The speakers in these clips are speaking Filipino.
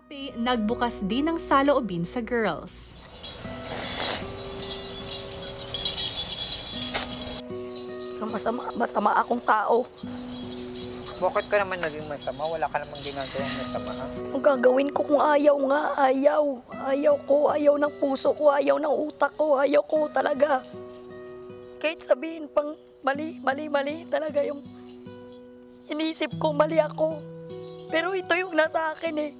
Ape nagbukas din ng saloobin sa girls. Masama akong tao. Bakit ka naman naging masama? Wala ka namang ginagawang masama, ha? Ang gagawin ko kung ayaw nga, ayaw. Ayaw ko, ayaw ng puso ko, ayaw ng utak ko, ayaw ko talaga. Kahit sabihin pang mali talaga yung inisip ko, mali ako. Pero ito yung nasa akin eh.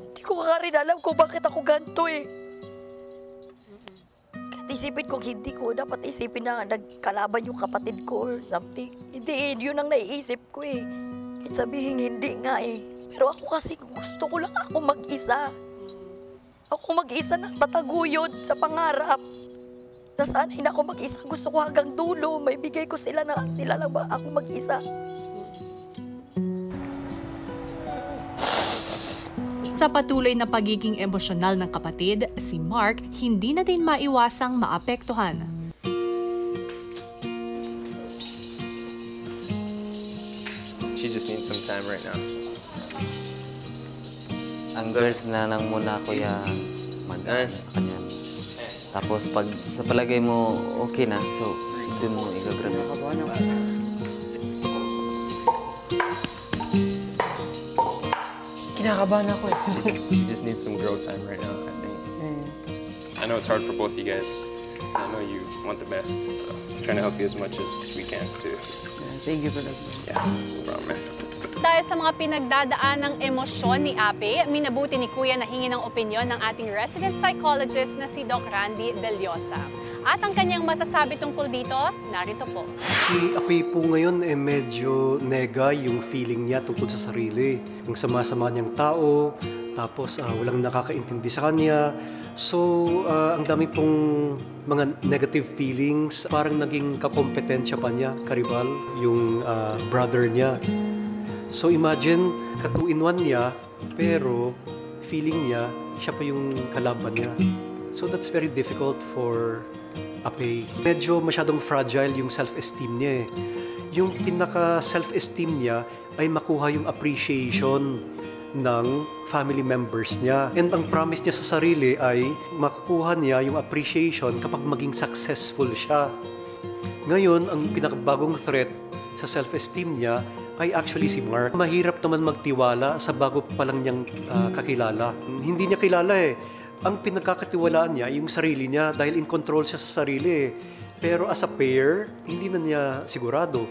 Hindi ko nga rin alam kung bakit ako ganito eh. Kahit isipin ko, hindi ko dapat isipin na nagkalaban yung kapatid ko or something. Hindi eh, yun ang naiisip ko eh. Kahit sabihin hindi nga eh. Pero ako kasi gusto ko lang ako mag-isa. Ako mag-isa na tataguyod sa pangarap. Nasanay na ako mag-isa. Gusto ko hanggang dulo. May bigay ko sila na sila lang ba ako mag-isa. Sa patuloy na pagiging emosyonal ng kapatid, si Mark hindi na din maiwasang maapektuhan. She just needs some time right now. Ang girls na lang muna kuya mag-ano sa kanya. Tapos pag sa palagay mo okay na, so dun mo igagrab. Kinakabahan ako eh. She just needs some grow time right now, I think. I know it's hard for both you guys. I know you want the best, so I'm trying to help you as much as we can too. Thank you for that. Yeah, no problem, man. Dahil sa mga pinagdadaan ng emosyon ni Ape, minabuti ni Kuya na hingi ng opinyon ng ating resident psychologist na si Doc Randy Deliosa. At ang kanyang masasabi tungkol dito, narito po. Si Ape po ngayon medyo nega yung feeling niya tungkol sa sarili. Yung sama-sama niyang tao, tapos walang nakakaintindi sa kanya. So, ang dami pong mga negative feelings. Parang naging kakompetensya pa niya, karibal, yung brother niya. So imagine, ka-2-in-1 niya, pero feeling niya, siya pa yung kalaban niya. So that's very difficult for Ape. Medyo masyadong fragile yung self-esteem niya eh. Yung pinaka-self-esteem niya ay makuha yung appreciation ng family members niya. And ang promise niya sa sarili ay makukuha niya yung appreciation kapag maging successful siya. Ngayon, ang pinakabagong threat sa self-esteem niya ay actually si Mark. Mahirap naman magtiwala sa bago pa lang niyang kakilala. Hindi niya kilala eh. Ang pinagkakatiwalaan niya, yung sarili niya, dahil in control siya sa sarili eh. Pero as a pair, hindi na niya sigurado.